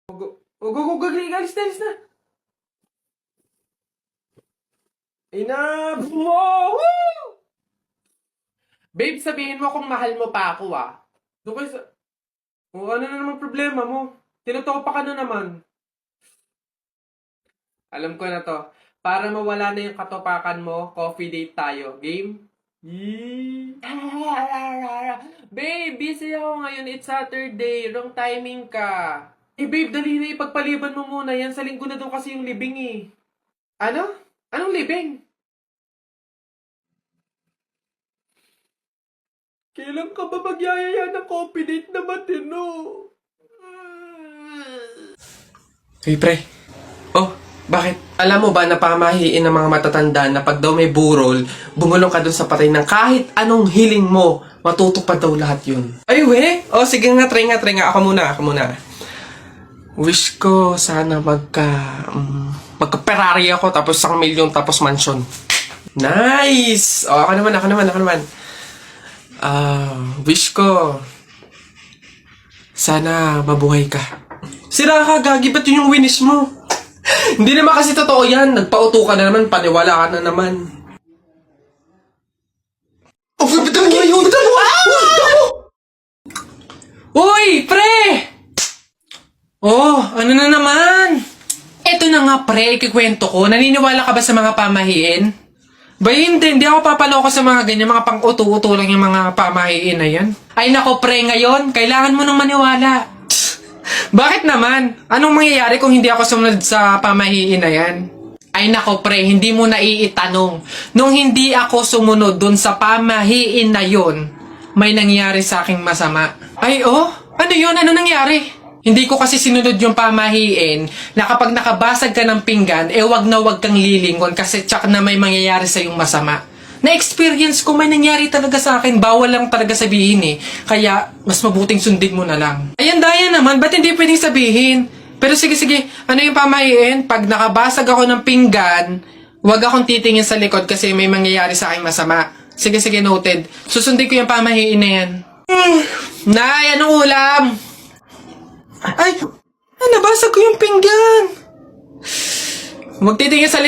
Alis na, alis na. Enough! Woo! Babe, sabihin mo kung mahal mo pa ako, ah. Doon kayo sa... O, ano na naman problema mo? Tinutopa ka na naman. Alam ko na to. Para mawala na yung katopakan mo, coffee date tayo. Game? Yee! Babe, busy ako ngayon. It's Saturday. Wrong timing ka. Eh, babe, dali na ipagpaliban mo muna yan. Sa linggo na doon kasi yung libing, eh. Ano? Anong libing? Kailan ka ba magyayaya ng coffee date na matino? Hey, pre. Oh, bakit? Alam mo ba na pamahiin ng mga matatanda na pag daw may burol, bumulong ka dun sa patay ng kahit anong hiling mo, matutupad daw lahat yun. Ay, we? Oh, sige nga, try nga. Ako muna. Wish ko sana magka-Ferrari ako, tapos 1 milyon, tapos mansion. Nice! Oh, ako naman. Wish ko sana mabuhay ka. Sira ka, gagi, ba't yun yung wish mo? Hindi naman kasi totoo yan. Nagpauto ka na naman, paniwala ka na naman. Oh, bitan mo yun! Uy, pre! Oh, ano na naman? Eto na nga, pre, ikikwento ko. Naniniwala ka ba sa mga pamahiin? Ba hindi ako papaloko sa mga ganyan, mga pang-uto-uto lang yung mga pamahiin na yan. Ay nako, pre, ngayon, kailangan mo nang maniwala. Bakit naman? Anong mangyayari kung hindi ako sumunod sa pamahiin na yan? Ay nako, pre, hindi mo na iitanong. Nung hindi ako sumunod dun sa pamahiin na yon, may nangyari sa aking masama. Ay oh, ano yun? Ano nangyari? Hindi ko kasi sinunod yung pamahiin na kapag nakabasag ka ng pinggan, wag na wag kang lilingon kasi tsak na may mangyayari sa yung masama. Na-experience ko, may nangyari talaga sa akin. Bawal lang talaga sabihin eh. Kaya, mas mabuting sundin mo na lang. Ayan, daya naman. Ba't hindi pwedeng sabihin? Pero sige. Ano yung pamahiin? Pag nakabasag ako ng pinggan, wag akong titingin sa likod kasi may mangyayari sa aking masama. Sige, noted. Susundin ko yung pamahiin na yan. Nay, anong ulam? Ay, nabasag ko yung pinggan. Huwag titingin sa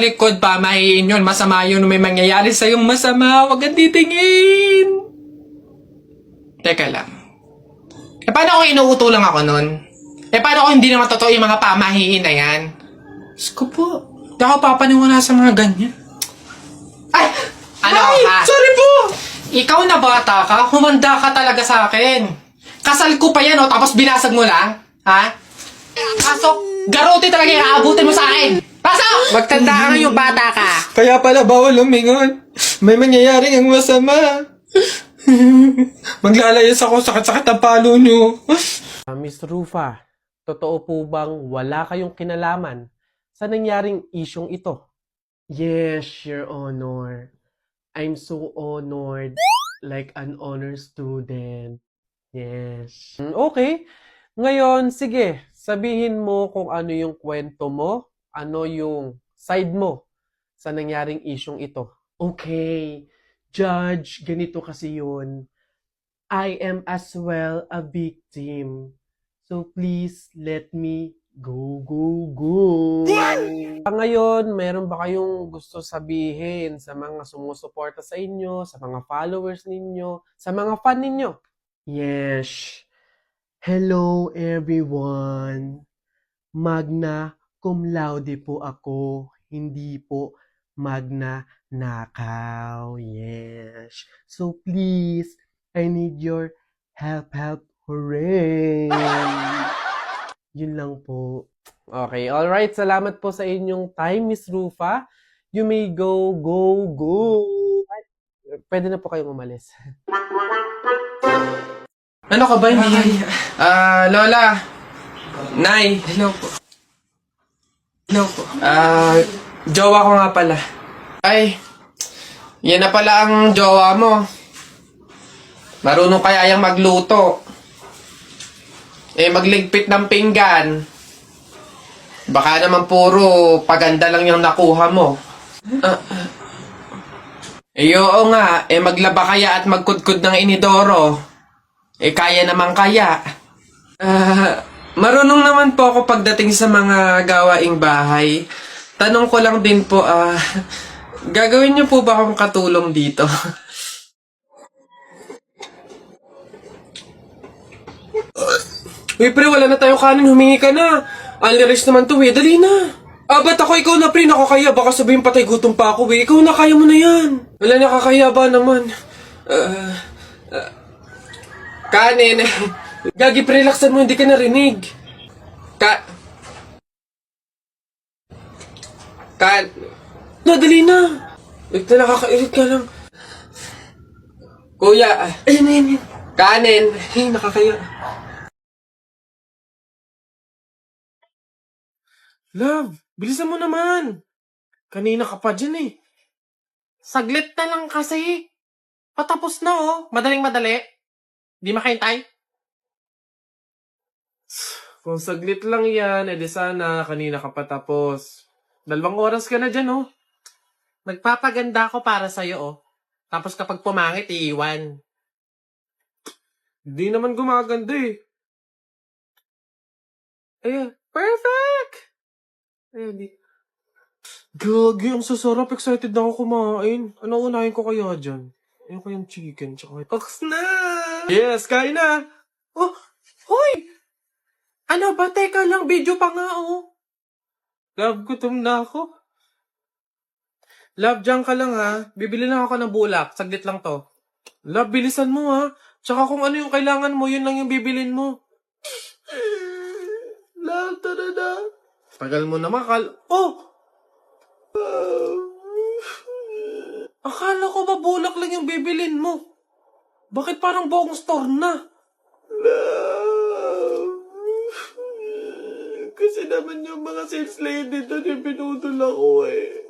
likod, pamahiin yun. Masama yun, may mangyayari sa'yong masama. Huwag kang titingin. Teka lang. Paano kung inuuto lang ako nun? Paano kung hindi naman totoo yung mga pamahiin na yan? Diyos ko po, hindi ako papaniwala sa mga ganyan. Ay! Ano ka? Sorry po! Ikaw na bata ka, humanda ka talaga sa akin. Kasal ko pa yan, oh, tapos binasag mo lang? Ha? Pasok! Garote talaga yung aabutin mo sa akin! Pasok! Magtanda ka ngayong bata ka! Kaya pala bawal lumingon. May mangyayaring ang masama. Maglalayas ako, sakit-sakit ang palo nyo. Miss Rufa, totoo po bang wala kayong kinalaman sa nangyaring isyong ito? Yes, Your Honor. I'm so honored, like an honor student. Yes. Okay. Ngayon, sige, sabihin mo kung ano yung kwento mo, ano yung side mo sa nangyaring isyong ito. Okay, Judge, ganito kasi yun. I am as well a victim. So please let me go. Ngayon, meron ba kayong gusto sabihin sa mga sumusuporta sa inyo, sa mga followers ninyo, sa mga fan ninyo? Yes. Hello everyone. Magna cum laude po ako. Hindi po magna nakaw. Yes. So please, I need your help. Hooray! Yun lang po. Okay, alright. Salamat po sa inyong time, Miss Rufa. You may go. Pwede na po kayong umalis. Ano ka ba? Hindi. Lola. Nay. Hello po. Jowa ko nga pala. Ay, yan na pala ang jowa mo. Marunong kaya yung magluto. Magligpit ng pinggan. Baka naman puro paganda lang yung nakuha mo. Oo nga, maglaba kaya at magkudkod ng inidoro. Kaya naman kaya. Marunong naman po ako pagdating sa mga gawaing bahay. Tanong ko lang din po, gagawin niyo po ba akong katulong dito? Uy, pre, wala na tayong kanin. Humingi ka na. Only rice naman to, eh. Dali na. Ba't ako? Ikaw na, pre. Nakakaya. Baka sabihin patay gutom pa ako, eh. Ikaw na, kaya mo na yan. Wala, nakakaya ba naman? Kanin. Gagi, pre, relaxan mo. Hindi ka narinig. No, dali na. Wait na, nakakairit ka lang. Kuya, ayun. Kanin. Ay, nakakaya. Love, bilisan mo naman. Kanina ka pa dyan eh. Saglit na lang kasi. Patapos na oh. Madaling-madali. Di makahintay. Kung saglit lang yan, edi sana kanina ka patapos. 2 oras ka na dyan oh. Nagpapaganda ako para sa'yo oh. Tapos kapag pumangit, iiwan. Hindi naman gumaganda eh. Ayan, perfect! Ayun, di. Gagi, ang sasarap. Excited na ako kumain. Ano unahin ko kaya dyan? Ayun ko yung chicken, tsaka Ox na! Yes, kain na! Oh, hoy! Ano ba? Teka lang, video pa nga, oh. Love, gutom na ako. Love, dyan ka lang, ha? Bibili lang ako ng bulak. Saglit lang to. Love, bilisan mo, ha? Tsaka kung ano yung kailangan mo, yun lang yung bibilin mo. Love, tara na. Tagal mo naman, Oh! Akala ko ba bulak lang yung bibilin mo? Bakit parang buong store na? Kasi naman yung mga sales lady doon yung pinutol ako eh.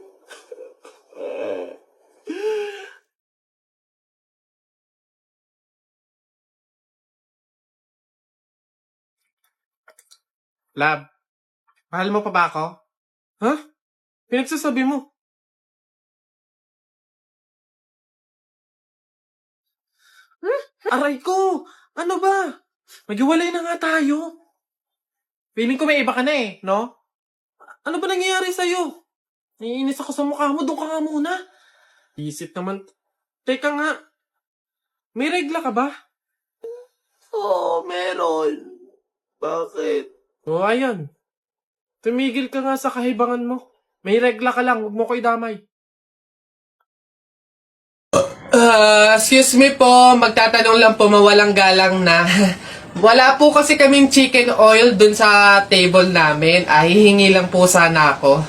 Lab, mahal mo pa ba ako? Ha? Pinagsasabi mo? Aray ko! Ano ba? Maghiwalay na nga tayo. Feeling ko may iba ka na eh, no? Ano ba nangyayari sa'yo? Naiinis ako sa mukha mo, doon ka nga muna. Isip naman. Teka nga, may regla ka ba? Oo, meron. Bakit? O ayan. Tumigil ka nga sa kahibangan mo. May regla ka lang, huwag mo ko idamay. Excuse me po, magtatanong lang po, mawalang galang na. Wala po kasi kaming chicken oil dun sa table namin. Hihingi lang po sana ako.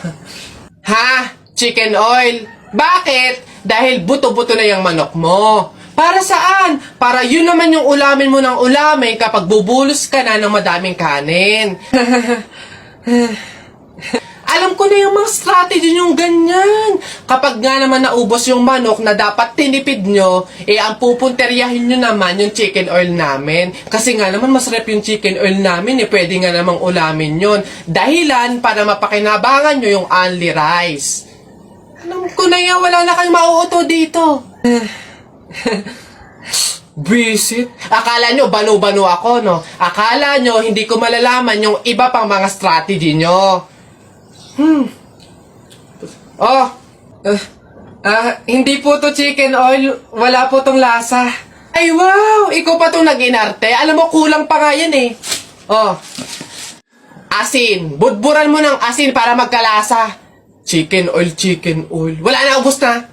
Ha? Chicken oil? Bakit? Dahil buto-buto na yung manok mo. Para saan? Para yun naman yung ulamin mo ng ulamin kapag bubulos ka na ng madaming kanin. Alam ko na yung mga strategy yung ganyan. Kapag nga naman naubos yung manok na dapat tinipid nyo, ang pupunteryahin nyo naman yung chicken oil namin. Kasi nga naman masarap yung chicken oil namin, pwede nga namang ulamin yun. Dahilan para mapakinabangan nyo yung only rice. Alam ko na yan, wala na kayong mauuto dito. Visit? Akala nyo, banu-banu ako, no? Akala nyo, hindi ko malalaman yung iba pang mga strategy nyo. Hindi po to chicken oil. Wala po tong lasa. Ay, wow! Ikaw pa tong nag-inarte. Alam mo, kulang pa nga yan eh. Asin. Budburan mo ng asin para magkalasa. Chicken oil. Wala na, ubos na.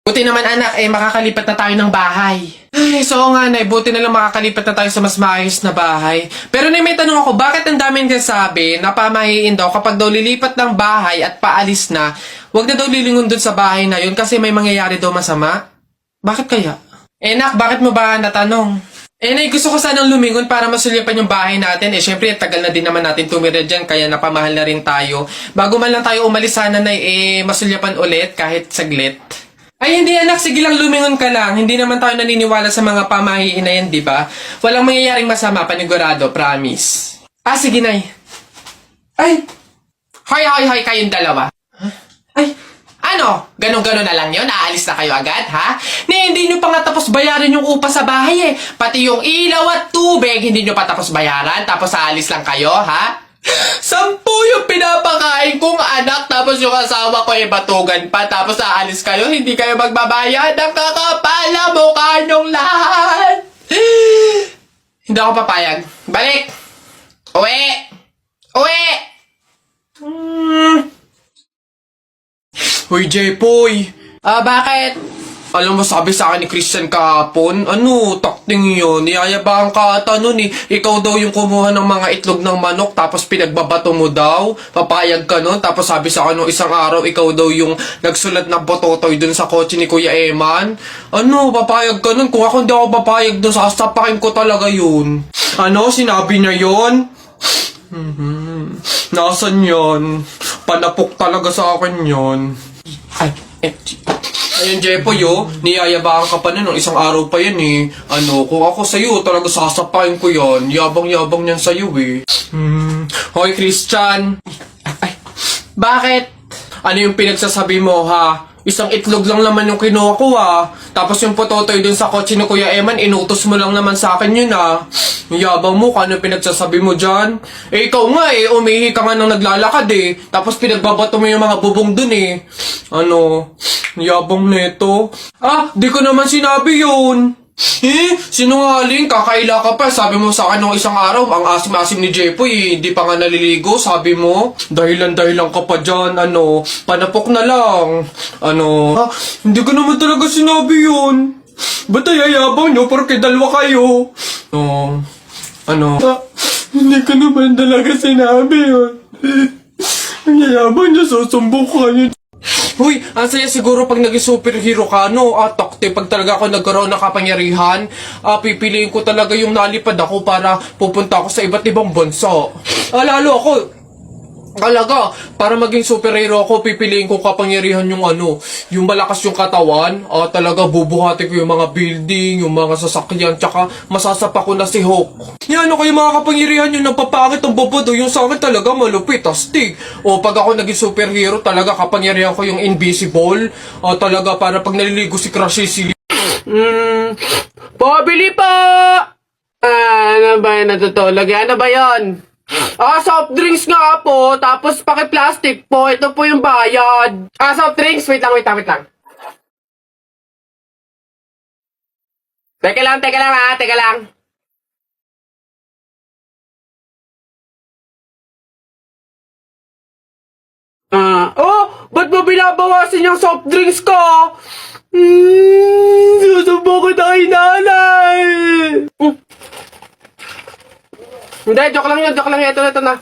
Buti naman anak, makakalipat na tayo ng bahay. Ay, so nga na, buti na lang makakalipat na tayo sa mas maayos na bahay. Pero may tanong ako, bakit ang daming sasabi na pamahiin daw kapag daw lilipat ng bahay at paalis na, wag na daw lilingon dun sa bahay na yun kasi may mangyayari daw masama? Bakit kaya? Nak, bakit mo ba natanong? Nay, gusto ko sanang lumingon para masulyapan yung bahay natin. Syempre, tagal na din naman natin tumira dyan, kaya napamahal na rin tayo. Bago man lang tayo umalis sana na masulyapan ulit kahit saglit. Ay, hindi anak. Sige lang, lumingon ka lang. Hindi naman tayo naniniwala sa mga pamahiin na yan, di ba? Walang mangyayaring masama, panigurado, promise. Sige, Nay. Ay! Hoy, kayong dalawa. Ay! Ano? Ganon-ganon na lang yun? Aalis na kayo agad, ha? Hindi nyo pa nga tapos bayaran yung upa sa bahay eh. Pati yung ilaw at tubig, hindi nyo pa tapos bayaran. Tapos aalis lang kayo, ha? 10 yung pinapakain kong anak, tapos yung asawa ko ay batugan pa, tapos aalis kayo, hindi kayo magbabayad. Ang kakapal na mukha nyong lahat. Hindi ako papayag. Balik! Uwi! Uwi! Hoy, Jepoy! Bakit? Alam mo, sabi sa akin ni Christian kahapon, takting yun, niyayabang ka ata nun eh. Ikaw daw yung kumuha ng mga itlog ng manok, tapos pinagbabato mo daw. Papayag ka nun, tapos sabi sa akin nung isang araw, ikaw daw yung nagsulat ng bototoy dun sa kotse ni Kuya Eman. Papayag ka nun? Kung ako hindi ako papayag dun, sasapakin ko talaga yun. Sinabi niya yun? Nasaan yun? Panapok talaga sa akin yun. Ayun, Jepoy, niyayabaan ka pa na nung isang araw pa yan eh. Kung ako sa'yo, talaga sasapain ko yan. Yabang-yabang niyan sa'yo eh. Hoy, Christian. Bakit? Ano yung pinagsasabi mo, ha? Isang itlog lang naman yung kinuha ko, ha? Tapos yung pototoy dun sa kotse ni Kuya Eman, inutos mo lang naman sa akin yun, ha? Yung yabang mo, ano yung pinagsasabi mo dyan? Ikaw nga umihi ka nga nang naglalakad eh. Tapos pinagbabato mo yung mga bubong dun eh. Yabang neto. Di ko naman sinabi yun. Sinungaling, kakaila ka pa. Sabi mo sa akin nung isang araw, ang asim-asim ni Jepoy, hindi pa nga naliligo, sabi mo. Dahilan-dahilan ka pa dyan, panapok na lang. Hindi ko naman talaga sinabi yun. Ba't ayayabang nyo, porque dalawa kayo? Hindi ko naman talaga sinabi yun. Ang yayabang nyo, susumbong kayo. Huy, ang saya siguro pag naging superhero ka, takte, pag talaga ako nagkaroon ng kapangyarihan, pipiliin ko talaga yung nalipad ako para pupunta ako sa iba't ibang bansa. Lalo ako, talaga, para maging superhero ako, pipiliin ko kapangyarihan yung malakas yung katawan, talaga bubuhati ko yung mga building, yung mga sasakyan, tsaka masasapa ko na si Hulk. Kayo mga kapangyarihan yung napapangit ang babado, yung sa akin talaga malupit, astig. Pag ako naging superhero, talaga kapangyarihan ko yung invisible, talaga para pag naliligo si Crush si pabili pa! Ano ba yun natutulog? Ano ba yun? Soft drinks nga po, tapos paki-plastic po, ito po yung bayad. Soft drinks, wait lang. Teka lang teka lang. Ba't mo binabawasan yung soft drinks ko? Susubo ko na kay nanay. Hindi, joke lang yun. Ito na.